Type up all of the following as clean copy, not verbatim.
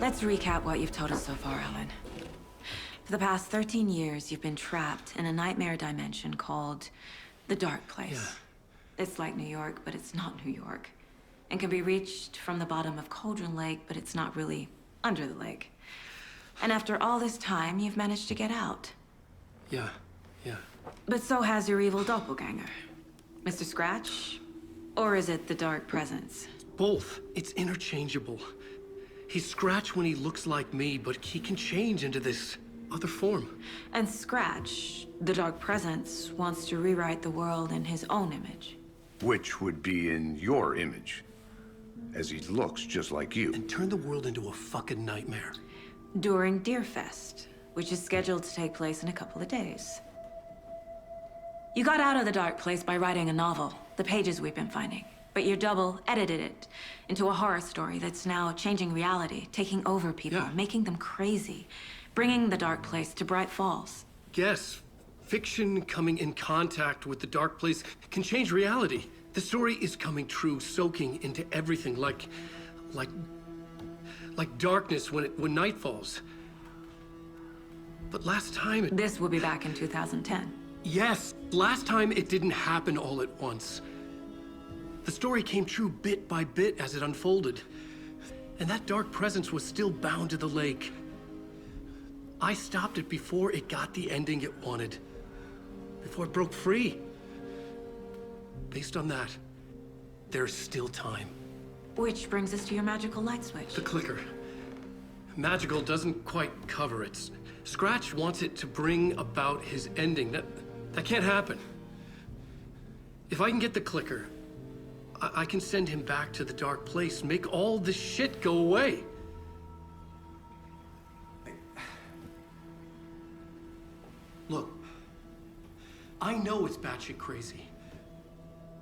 Let's recap what you've told us so far, Alan. For the past 13 years, you've been trapped in a nightmare dimension called the Dark Place. Yeah. It's like New York, but it's not New York. And can be reached from the bottom of Cauldron Lake, but it's not really under the lake. And after all this time, you've managed to get out. Yeah. But so has your evil doppelganger. Mr. Scratch? Or is it the Dark Presence? Both. It's interchangeable. He's Scratch when he looks like me, but he can change into this other form. And Scratch, the Dark Presence, wants to rewrite the world in his own image. Which would be in your image, as he looks just like you. And turn the world into a fucking nightmare. During Deerfest, which is scheduled to take place in a couple of days. You got out of the Dark Place by writing a novel, the pages we've been finding. But your double edited it into a horror story that's now changing reality, taking over people, Yeah. making them crazy, bringing the Dark Place to Bright Falls. Yes, fiction coming in contact with the Dark Place can change reality. The story is coming true, soaking into everything like darkness when night falls. But last time it... This will be back in 2010. Yes, last time it didn't happen all at once. The story came true bit by bit as it unfolded. And that dark presence was still bound to the lake. I stopped it before it got the ending it wanted. Before it broke free. Based on that, there's still time. Which brings us to your magical light switch. The clicker. Magical doesn't quite cover it. Scratch wants it to bring about his ending. That can't happen. If I can get the clicker, I can send him back to the Dark Place, make all this shit go away. Look, I know it's batshit crazy.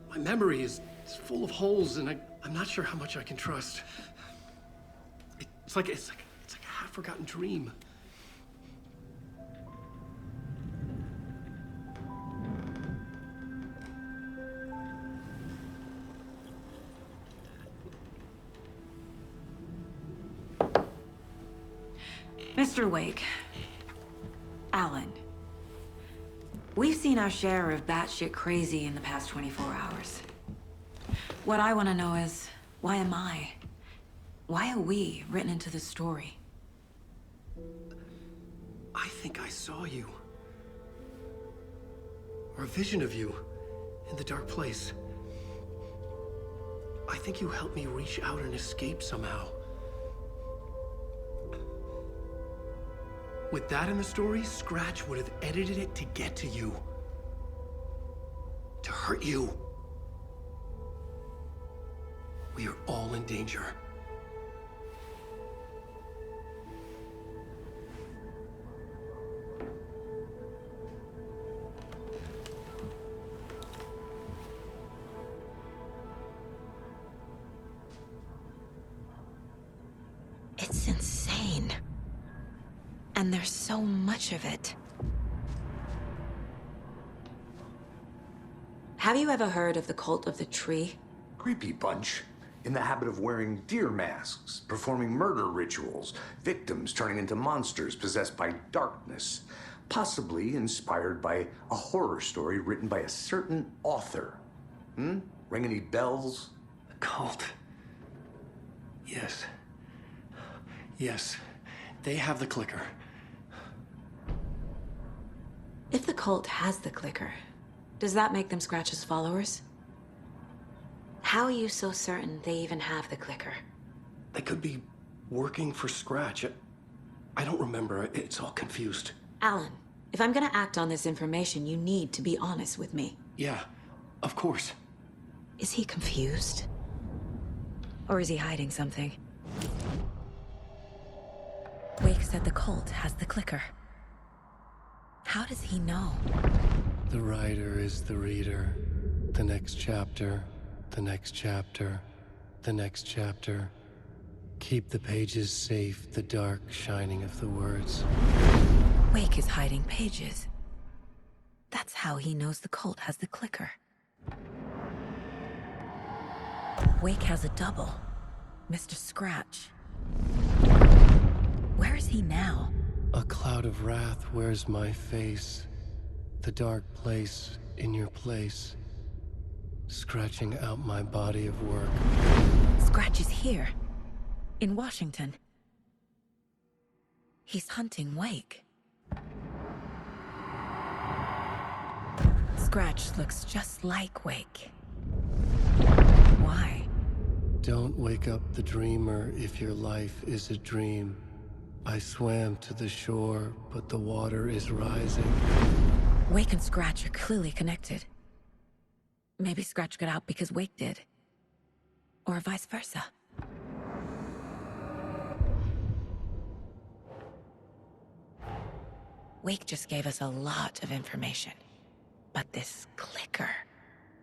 My memory is full of holes, and I'm not sure how much I can trust. It's like a half-forgotten dream. Mr. Wake. Alan. We've seen our share of batshit crazy in the past 24 hours. What I want to know is, why am I? Why are we written into the story? I think I saw you. Or a vision of you in the Dark Place. I think you helped me reach out and escape somehow. With that in the story, Scratch would have edited it to get to you. To hurt you. We are all in danger. It's insane. And there's so much of it. Have you ever heard of the Cult of the Tree? Creepy bunch. In the habit of wearing deer masks, performing murder rituals, victims turning into monsters possessed by darkness, possibly inspired by a horror story written by a certain author. Ring any bells? A cult. Yes. Yes. They have the clicker. If the cult has the clicker, does that make them Scratch's followers? How are you so certain they even have the clicker? They could be working for Scratch. I don't remember. It's all confused. Alan, if I'm gonna act on this information, you need to be honest with me. Yeah, of course. Is he confused? Or is he hiding something? Wake said the cult has the clicker. How does he know? The writer is the reader. The next chapter, the next chapter, the next chapter. Keep the pages safe, the dark shining of the words. Wake is hiding pages. That's how he knows the cult has the clicker. Wake has a double. Mr. Scratch. Where is he now? A cloud of wrath wears my face. The dark place in your place. Scratching out my body of work. Scratch is here. In Washington. He's hunting Wake. Scratch looks just like Wake. Why? Don't wake up the dreamer if your life is a dream. I swam to the shore, but the water is rising. Wake and Scratch are clearly connected. Maybe Scratch got out because Wake did. Or vice versa. Wake just gave us a lot of information. But this clicker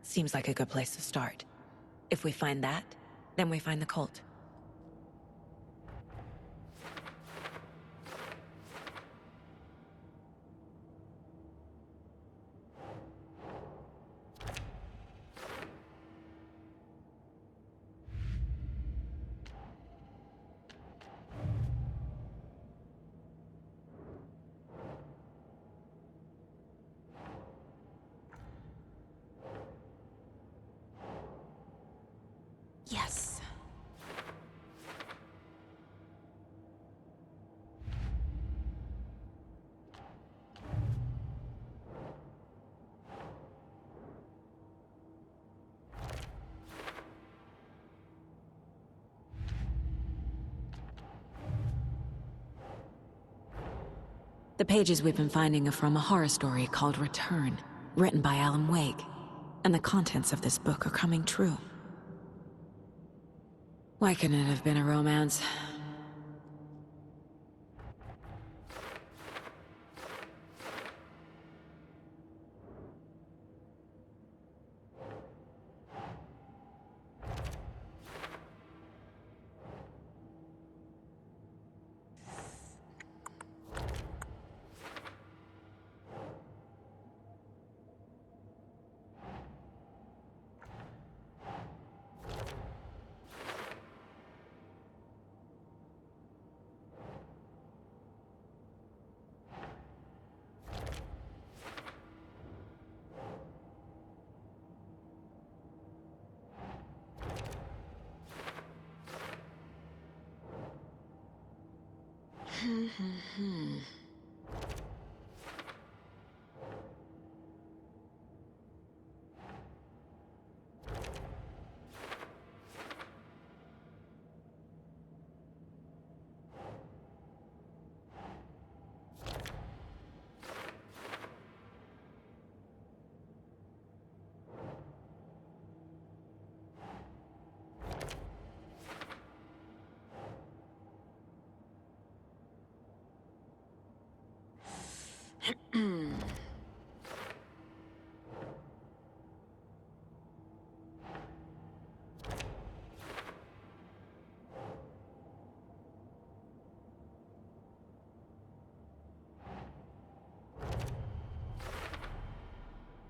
seems like a good place to start. If we find that, then we find the cult. Yes. The pages we've been finding are from a horror story called Return, written by Alan Wake, and the contents of this book are coming true. Why couldn't it have been a romance?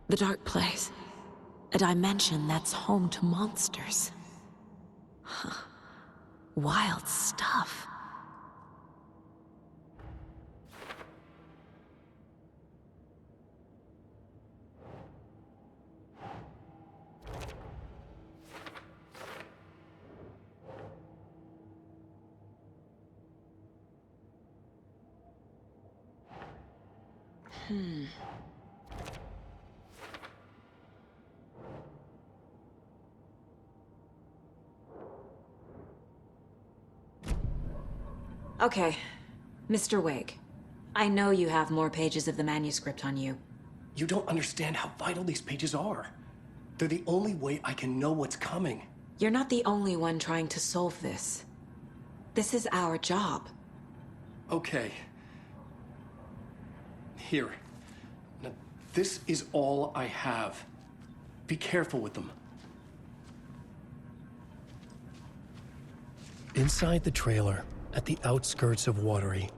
The dark place. A dimension that's home to monsters. Huh. Wild stuff. Okay, Mr. Wake. I know you have more pages of the manuscript on you. You don't understand how vital these pages are. They're the only way I can know what's coming. You're not the only one trying to solve this. This is our job. Okay. Here. Now, this is all I have. Be careful with them. Inside the trailer, at the outskirts of Watery,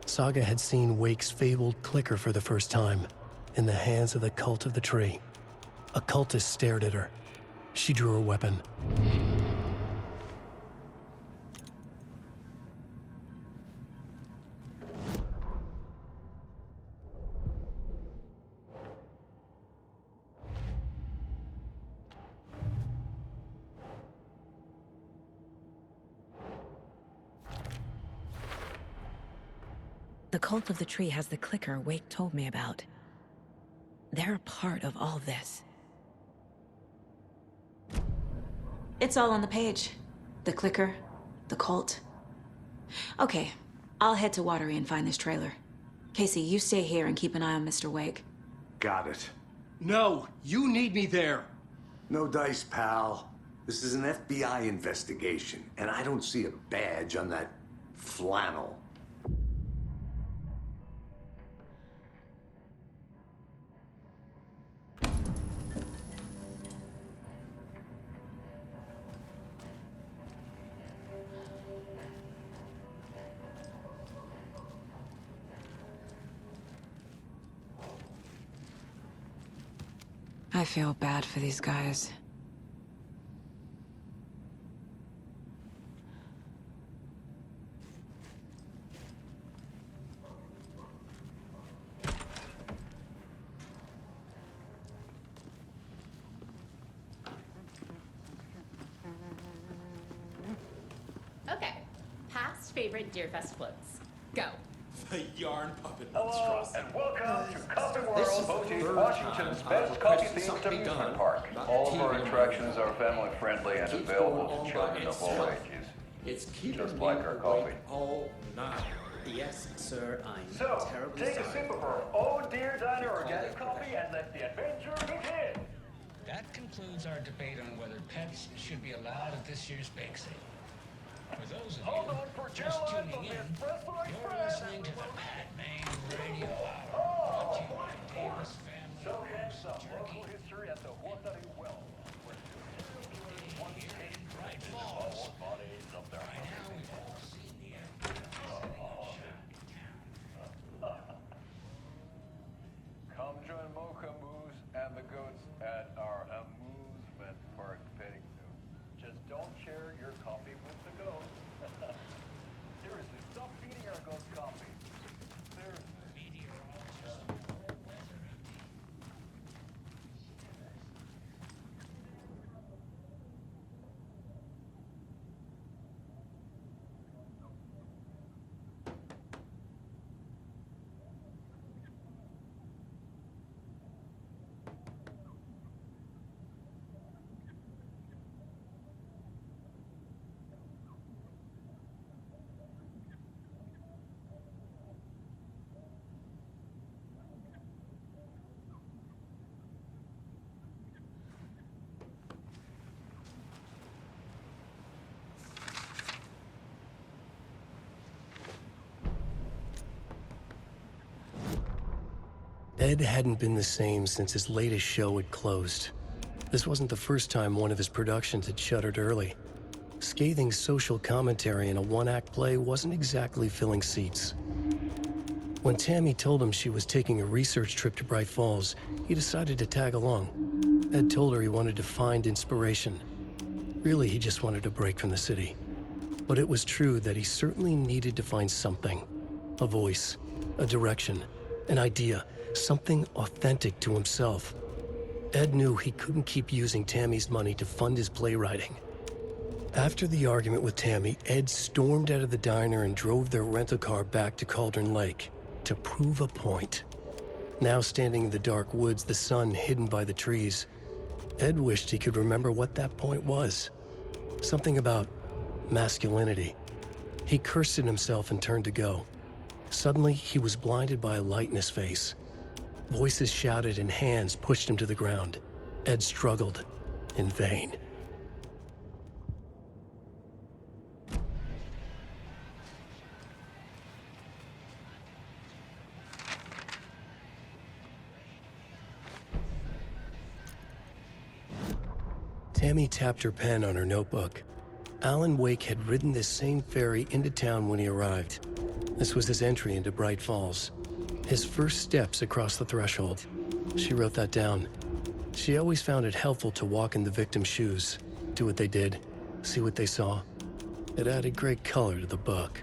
Saga had seen Wake's fabled clicker for the first time, in the hands of the Cult of the Tree. A cultist stared at her. She drew her weapon. The cult of the tree has the clicker Wake told me about. They're a part of all this. It's all on the page. The clicker, the cult. Okay, I'll head to Watery and find this trailer. Casey, you stay here and keep an eye on Mr. Wake. Got it. No, you need me there. No dice, pal. This is an FBI investigation, and I don't see a badge on that flannel. I feel bad for these guys. Okay, past favorite Deerfest floats. Go. The yarn puppet Hello, monstrosity. and welcome to Coffee This World, is the hosting third Washington's time best I've coffee-themed requested something amusement done park. about All of TV our and attractions radio. are family-friendly and Keeps available going on to by children of all itself. ages. It's keeping Just me like our awake coffee. all night. Yes, sir, I'm So, terribly take a sorry. sip of our Oh Dear Diner organic coffee and let the adventure begin. That concludes our debate on whether pets should be allowed at this year's bake sale. For those of Hold you on for just Caroline tuning from in, the Espresso you're Express. listening to the Mad Main Radio Hour, brought to you by Davis Family So Roast handsome, Turkey. local history at the Huatari Well, where serial killers once Here came in to Bright visit Falls. all bodies of their By now, we've all seen the evidence sitting in shotgun. Come join Mocha Moose and the goats at our amusement park petting zoo. Just don't share your coffee with the goats. Seriously, stop feeding our goats coffee. Seriously. Meteorologist for weather of the Ed hadn't been the same since his latest show had closed. This wasn't the first time one of his productions had shuttered early. Scathing social commentary in a one-act play wasn't exactly filling seats. When Tammy told him she was taking a research trip to Bright Falls, he decided to tag along. Ed told her he wanted to find inspiration. Really, he just wanted a break from the city. But it was true that he certainly needed to find something. A voice, a direction, an idea, something authentic to himself. Ed knew he couldn't keep using Tammy's money to fund his playwriting. After the argument with Tammy, Ed stormed out of the diner and drove their rental car back to Cauldron Lake to prove a point. Now standing in the dark woods, the sun hidden by the trees, Ed wished he could remember what that point was. Something about masculinity. He cursed at himself and turned to go. Suddenly, he was blinded by a light in his face. Voices shouted and hands pushed him to the ground. Ed struggled, in vain. Tammy tapped her pen on her notebook. Alan Wake had ridden this same ferry into town when he arrived. This was his entry into Bright Falls. His first steps across the threshold. She wrote that down. She always found it helpful to walk in the victim's shoes, do what they did, see what they saw. It added great color to the book.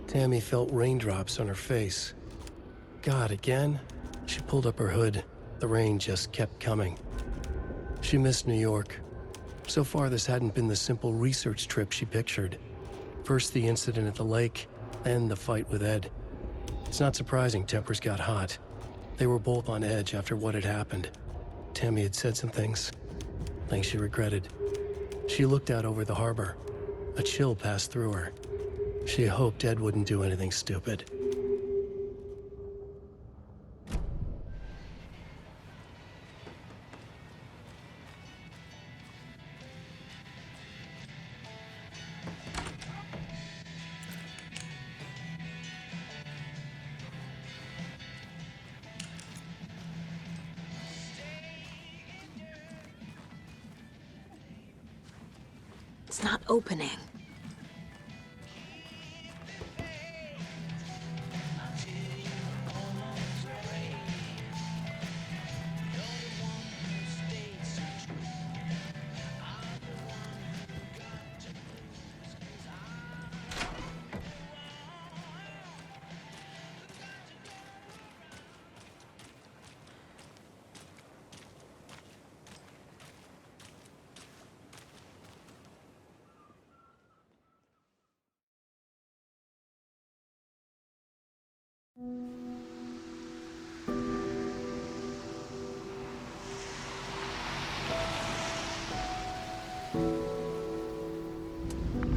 Tammy felt raindrops on her face. God, again? She pulled up her hood. The rain just kept coming. She missed New York. So far, this hadn't been the simple research trip she pictured. First the incident at the lake, then the fight with Ed. It's not surprising tempers got hot. They were both on edge after what had happened. Tammy had said some things she regretted. She looked out over the harbor. A chill passed through her. She hoped Ed wouldn't do anything stupid. It's not opening.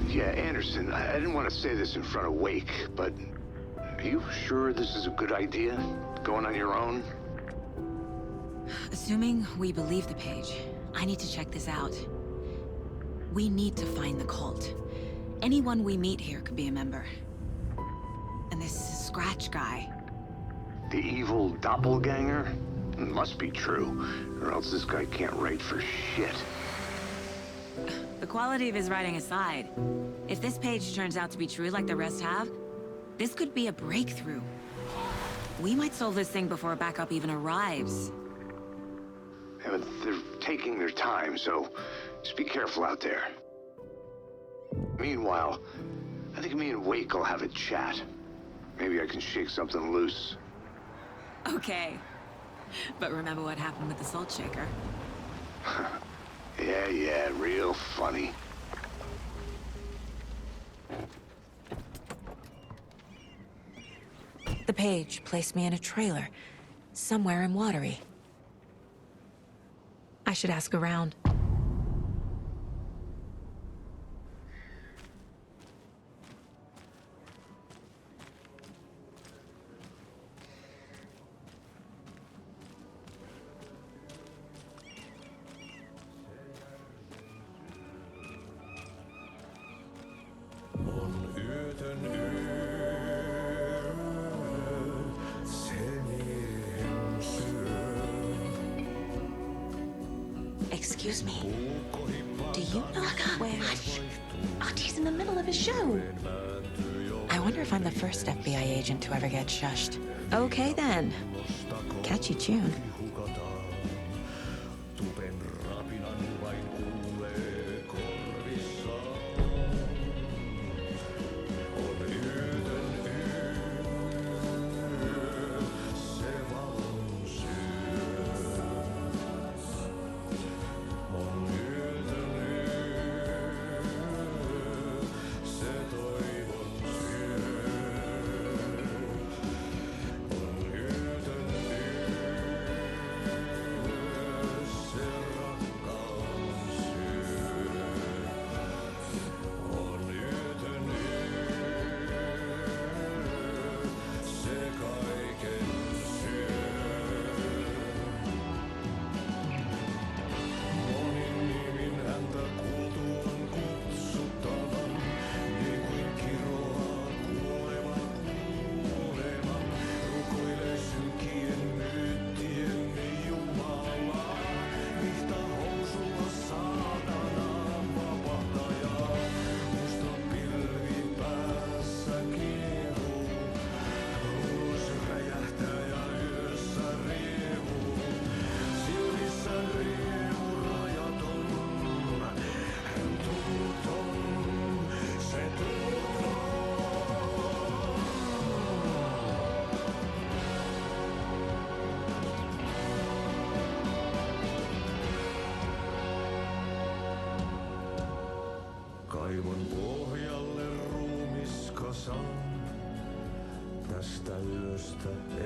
Yeah, Anderson, I didn't want to say this in front of Wake, but are you sure this is a good idea? Going on your own? Assuming we believe the page, I need to check this out. We need to find the cult. Anyone we meet here could be a member. And this Scratch guy. The evil doppelganger? It must be true, or else this guy can't write for shit. The quality of his writing aside, if this page turns out to be true like the rest have, this could be a breakthrough. We might solve this thing before backup even arrives. Yeah, but they're taking their time, so just be careful out there. Meanwhile, I think me and Wake will have a chat. Maybe I can shake something loose. Okay. But remember what happened with the Salt Shaker? Yeah, real funny. The page placed me in a trailer, somewhere in Watery. I should ask around. Excuse me. Do you know where... Hush! Archie's in the middle of a show. I wonder if I'm the first FBI agent to ever get shushed. Okay then. Catchy tune.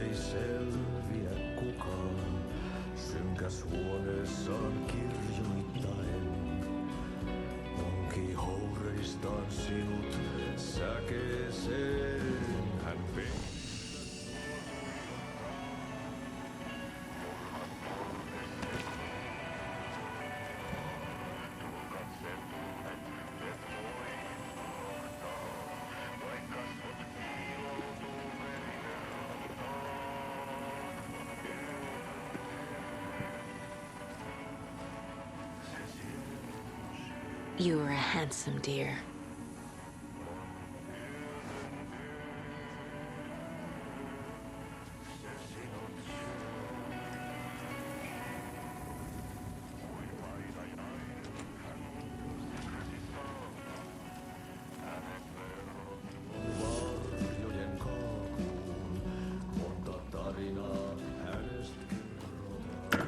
ei selviä kukaan. Synkäs huoneessaan kirjoittaen. Onki houreistaan sinut säkeeseen hän You were a handsome deer. varjojen kaakuun. Monta tarinaa hänestä kerrotaan.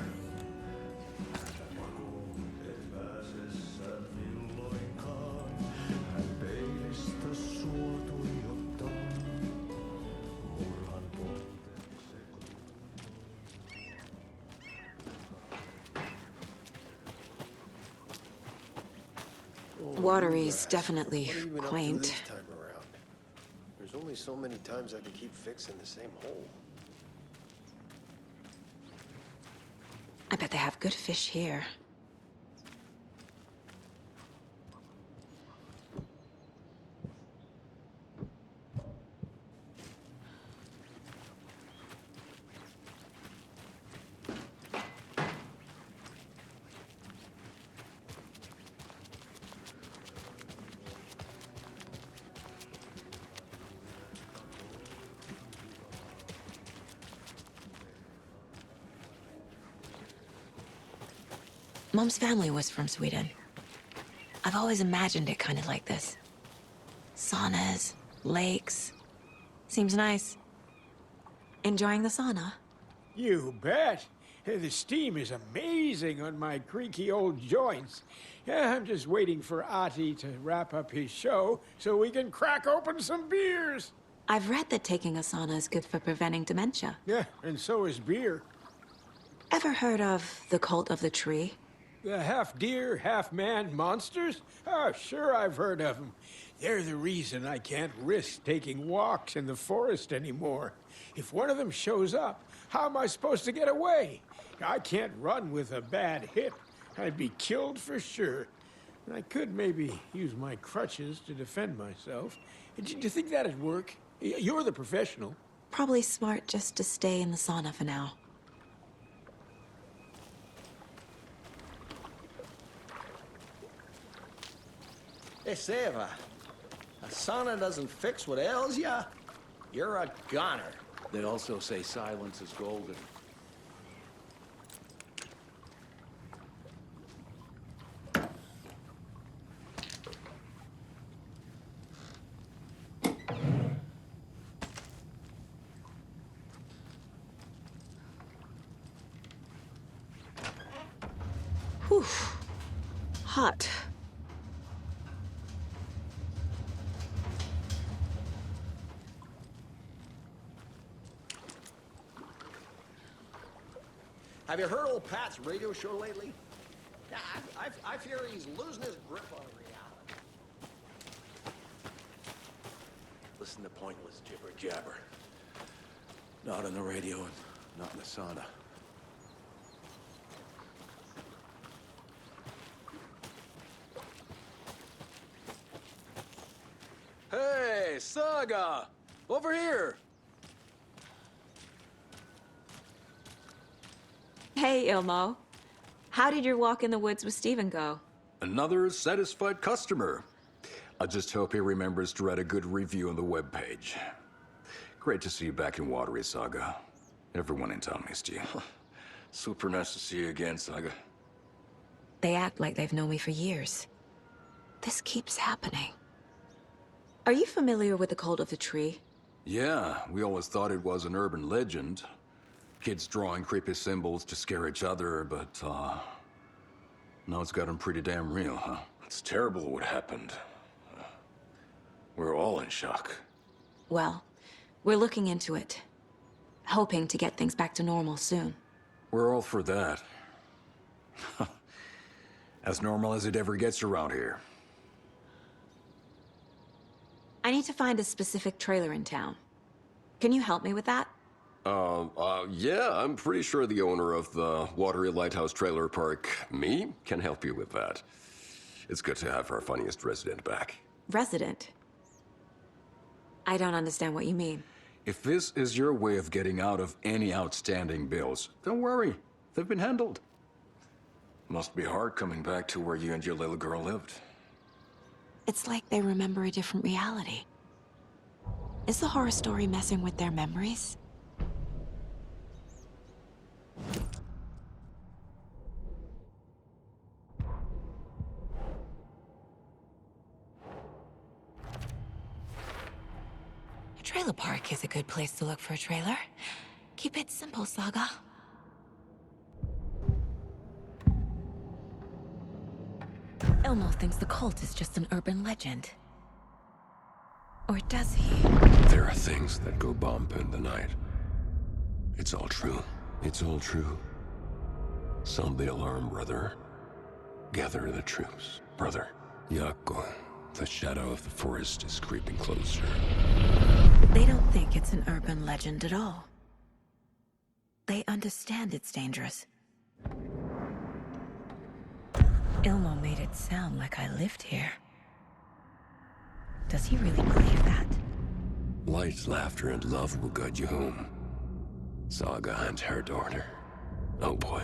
Häntä pakoon et pääsessä milloinkaan. Hän peilistä sua tuijottaa. Murhan polteeksi Watery's definitely What are you even up to quaint. this time around? There's only so many times I can keep fixing the same hole. I bet they have good fish here. Mom's family was from Sweden. I've always imagined it kind of like this. Saunas, lakes. Seems nice. Enjoying the sauna? You bet. The steam is amazing on my creaky old joints. Yeah, I'm just waiting for Ati to wrap up his show so we can crack open some beers. I've read that taking a sauna is good for preventing dementia. Yeah, and so is beer. Ever heard of the cult of the tree? The half-deer, half-man monsters? Oh, sure I've heard of them. They're the reason I can't risk taking walks in the forest anymore. If one of them shows up, how am I supposed to get away? I can't run with a bad hip. I'd be killed for sure. I could maybe use my crutches to defend myself. Do you think that'd work? You're the professional. Probably smart just to stay in the sauna for now. Hey, Seva, a sauna doesn't fix what ails ya? You're a goner. They also say silence is golden. Whew. Hot. Have you heard old Pat's radio show lately? Yeah, I fear he's losing his grip on reality. Listen to pointless jibber jabber. Not on the radio and not in the sauna. Hey, Saga! Over here! Hey, Ilmo. How did your walk in the woods with Steven go? Another satisfied customer. I just hope he remembers to write a good review on the webpage. Great to see you back in Watery, Saga. Everyone in town missed you. Super nice to see you again, Saga. They act like they've known me for years. This keeps happening. Are you familiar with the cult of the tree? Yeah, we always thought it was an urban legend. Kids drawing creepy symbols to scare each other, but, now it's gotten pretty damn real, huh? It's terrible what happened. We're all in shock. Well, we're looking into it. hoping to get things back to normal soon. We're all for that. As normal as it ever gets around here. I need to find a specific trailer in town. Can you help me with that? Yeah, I'm pretty sure the owner of the Watery Lighthouse Trailer Park, me, can help you with that. It's good to have our funniest resident back. Resident? I don't understand what you mean. If this is your way of getting out of any outstanding bills, don't worry. They've been handled. Must be hard coming back to where you and your little girl lived. It's like they remember a different reality. Is the horror story messing with their memories? A trailer park is a good place to look for a trailer. Keep it simple, Saga. Elmo thinks the cult is just an urban legend. Or does he? There are things that go bump in the night. It's all true. It's all true. Sound the alarm, brother. Gather the troops, brother. Yako, the shadow of the forest is creeping closer. They don't think it's an urban legend at all. They understand it's dangerous. Ilmo made it sound like I lived here. Does he really believe that? Light, laughter, and love will guide you home. Saga and her daughter. Oh boy.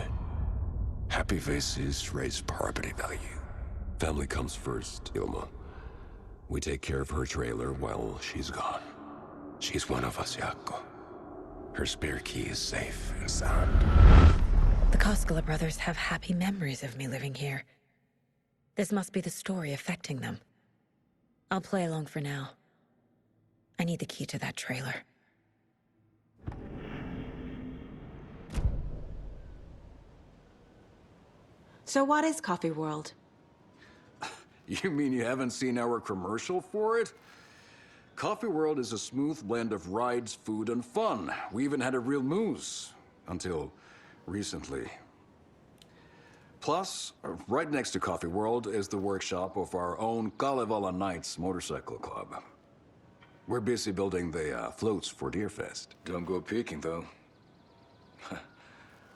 Happy faces raise property value. Family comes first, Ilma. We take care of her trailer while she's gone. She's one of us, Yako. Her spare key is safe and sound. The Koskela brothers have happy memories of me living here. This must be the story affecting them. I'll play along for now. I need the key to that trailer. So what is Coffee World? You mean you haven't seen our commercial for it? Coffee World is a smooth blend of rides, food, and fun. We even had a real moose. Until recently. Plus, right next to Coffee World is the workshop of our own Kalevala Knights Motorcycle Club. We're busy building the floats for Deerfest. Don't go peeking, though.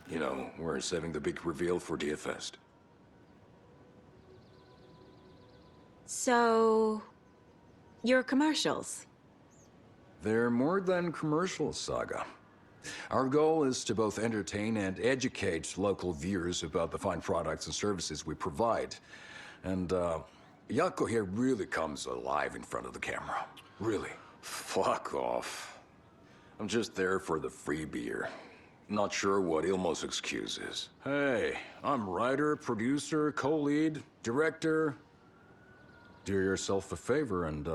You know, we're saving the big reveal for Deerfest. So... your commercials? They're more than commercials, Saga. Our goal is to both entertain and educate local viewers about the fine products and services we provide. And, Yako here really comes alive in front of the camera. Really. Fuck off. I'm just there for the free beer. Not sure what Ilmo's excuse is. Hey, I'm writer, producer, co-lead, director. Do yourself a favor and,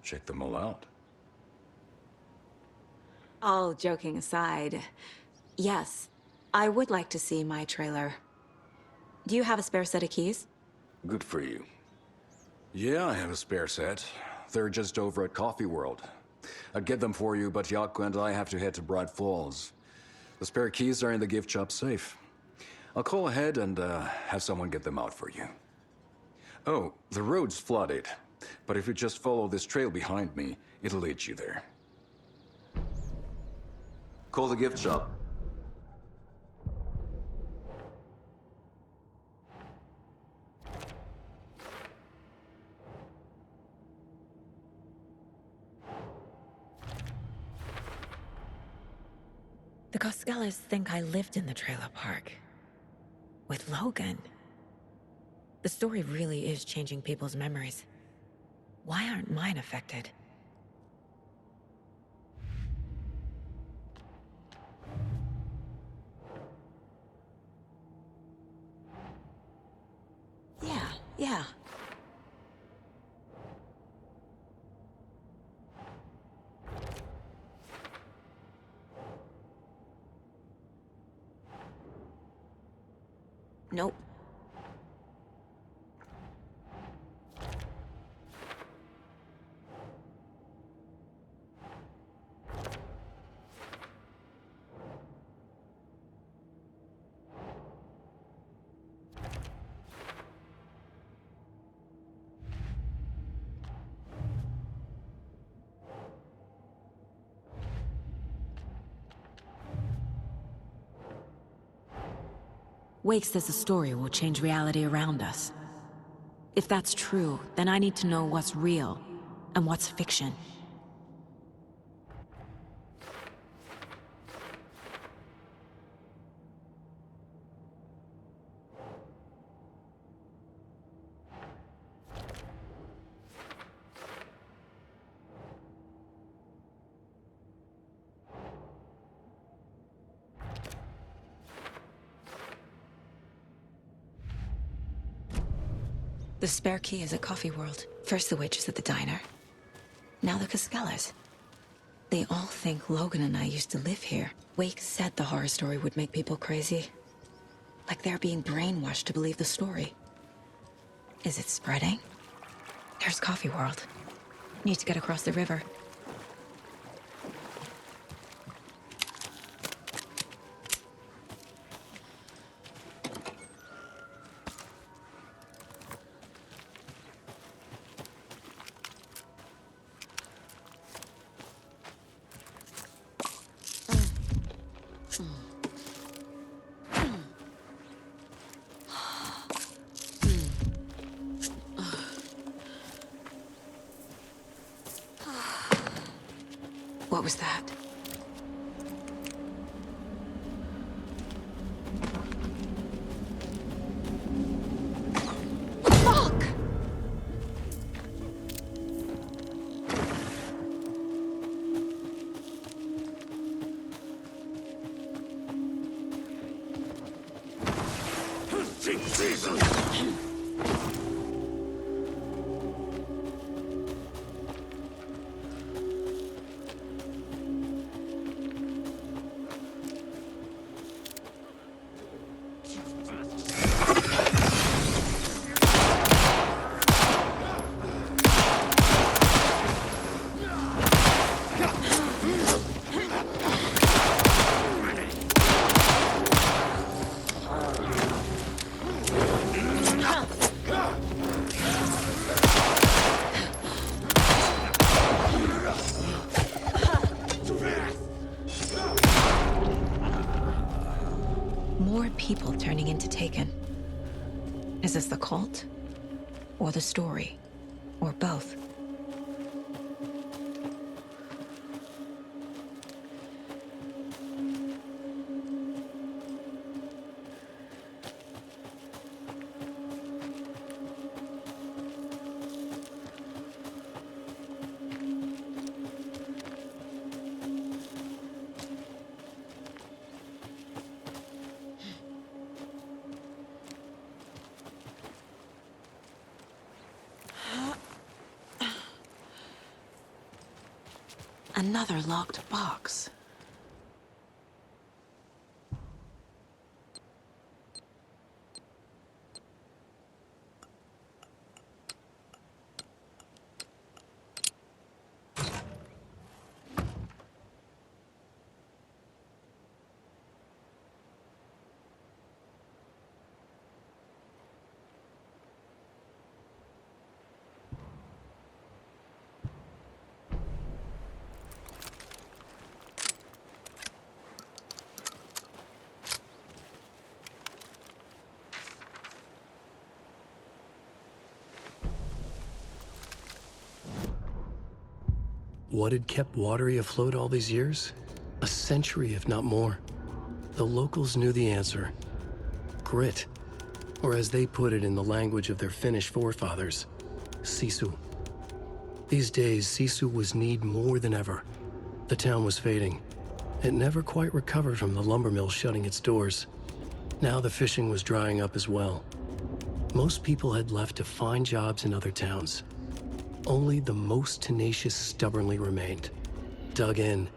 check them all out. All joking aside, yes, I would like to see my trailer. Do you have a spare set of keys? Good for you. Yeah, I have a spare set. They're just over at Coffee World. I'd get them for you, but Yako and I have to head to Bright Falls. The spare keys are in the gift shop safe. I'll call ahead and have someone get them out for you. Oh, the road's flooded, but if you just follow this trail behind me, it'll lead you there. Call the gift shop. The Koskelas think I lived in the trailer park. With Logan. The story really is changing people's memories. Why aren't mine affected? Yeah. Nope. Wake says the story will change reality around us. If that's true, then I need to know what's real and what's fiction. The spare key is at Coffee World. First the witches at the diner. Now the Caskellas. They all think Logan and I used to live here. Wake said the horror story would make people crazy. Like they're being brainwashed to believe the story. Is it spreading? There's Coffee World. Need to get across the river. What was that? Fuck! More people turning into Taken. Is this the cult? Or the story? Or both? Another locked box. What had kept Watery afloat all these years? A century, if not more. The locals knew the answer. Grit. Or as they put it in the language of their Finnish forefathers, sisu. These days, sisu was needed more than ever. The town was fading. It never quite recovered from the lumber mill shutting its doors. Now the fishing was drying up as well. Most people had left to find jobs in other towns. Only the most tenacious stubbornly remained. Dug in.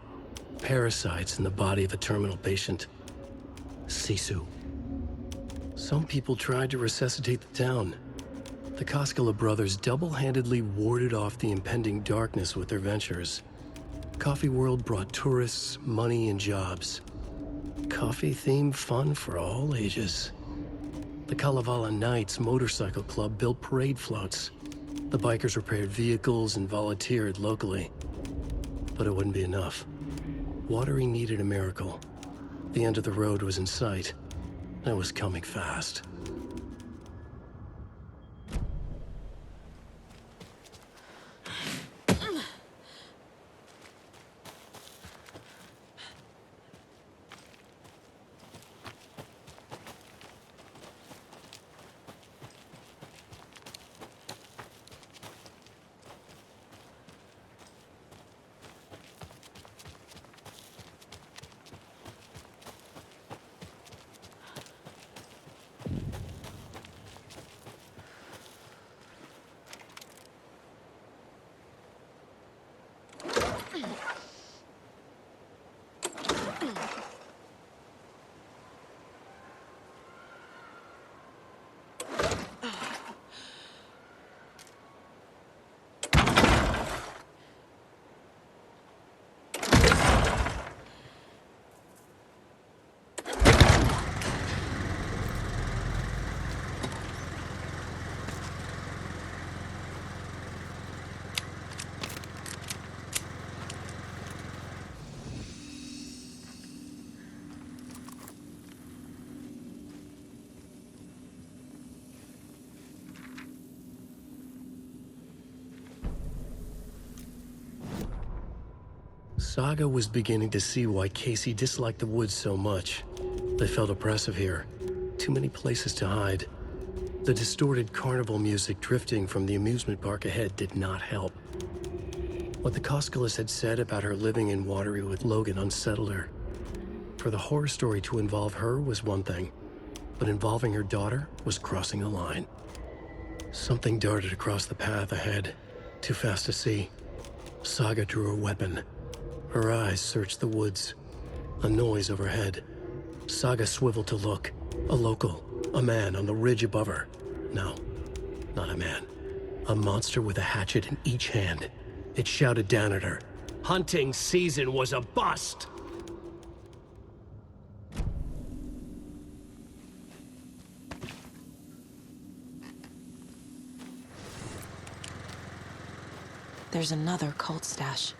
Parasites in the body of a terminal patient. Sisu. Some people tried to resuscitate the town. The Koskela brothers double-handedly warded off the impending darkness with their ventures. Coffee World brought tourists, money, and jobs. Coffee-themed fun for all ages. The Kalevala Knights Motorcycle Club built parade floats. The bikers repaired vehicles and volunteered locally. But it wouldn't be enough. Watery needed a miracle. The end of the road was in sight. It was coming fast. Saga was beginning to see why Casey disliked the woods so much. They felt oppressive here. Too many places to hide. The distorted carnival music drifting from the amusement park ahead did not help. What the Koskalas had said about her living in Watery with Logan unsettled her. For the horror story to involve her was one thing, but involving her daughter was crossing the line. Something darted across the path ahead, too fast to see. Saga drew her weapon. Her eyes searched the woods. A noise overhead. Saga swiveled to look. A local. A man on the ridge above her. No, not a man. A monster with a hatchet in each hand. It shouted down at her. Hunting season was a bust! There's another cult stash.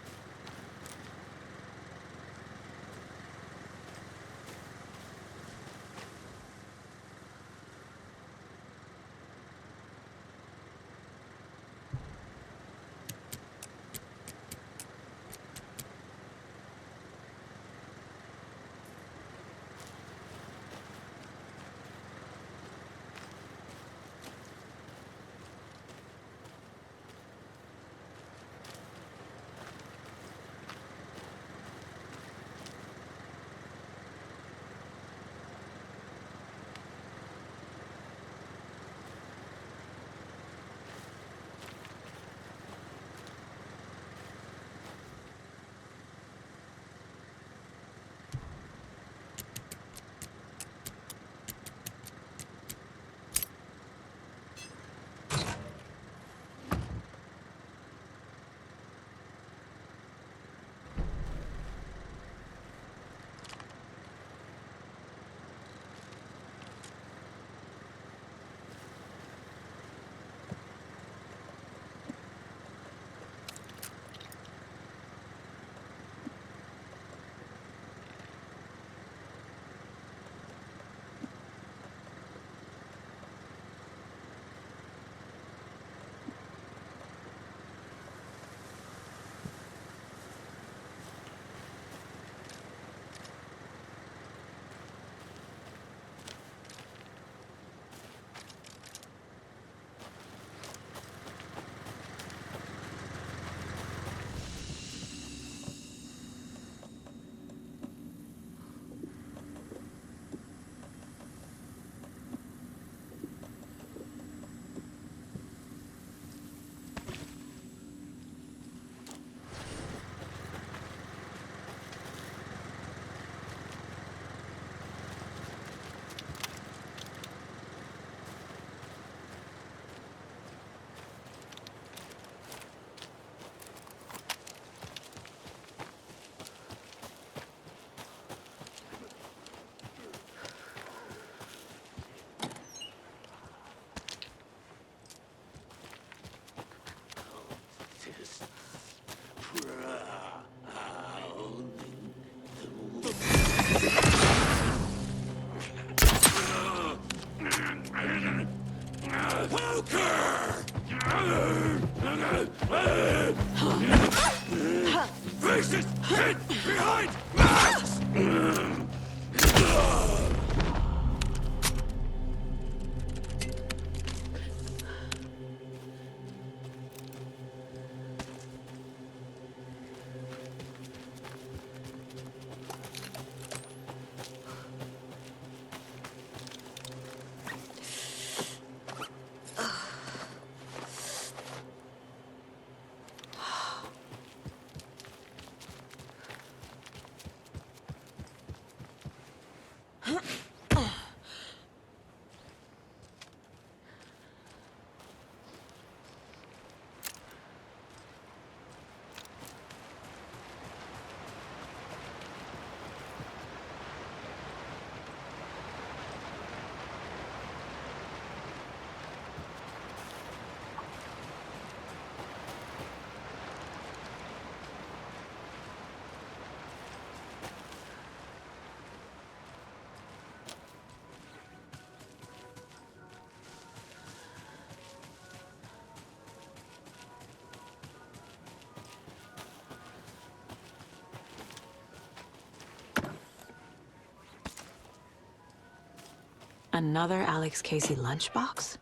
Another Alex Casey lunchbox?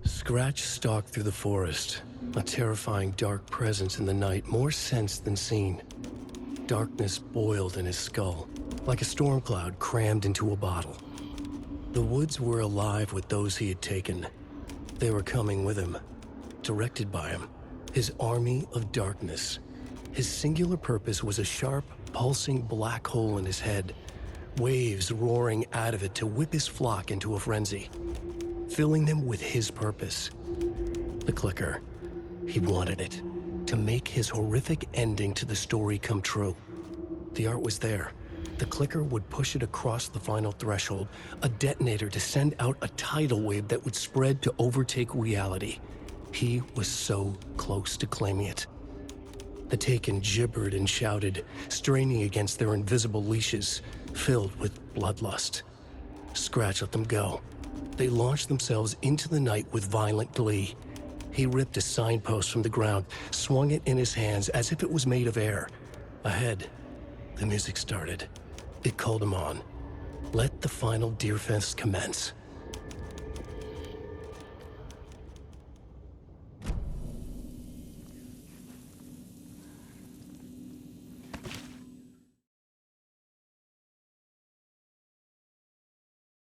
Scratch stalked through the forest, a terrifying dark presence in the night, more sensed than seen. Darkness boiled in his skull, like a storm cloud crammed into a bottle. The woods were alive with those he had taken. They were coming with him, directed by him, his army of darkness. His singular purpose was a sharp, pulsing black hole in his head, waves roaring out of it to whip his flock into a frenzy, filling them with his purpose. The clicker. He wanted it, to make his horrific ending to the story come true. The art was there. The clicker would push it across the final threshold, a detonator to send out a tidal wave that would spread to overtake reality. He was so close to claiming it. The Taken gibbered and shouted, straining against their invisible leashes, filled with bloodlust. Scratch let them go. They launched themselves into the night with violent glee. He ripped a signpost from the ground, swung it in his hands as if it was made of air. Ahead, the music started. It called him on. Let the final Deerfest commence.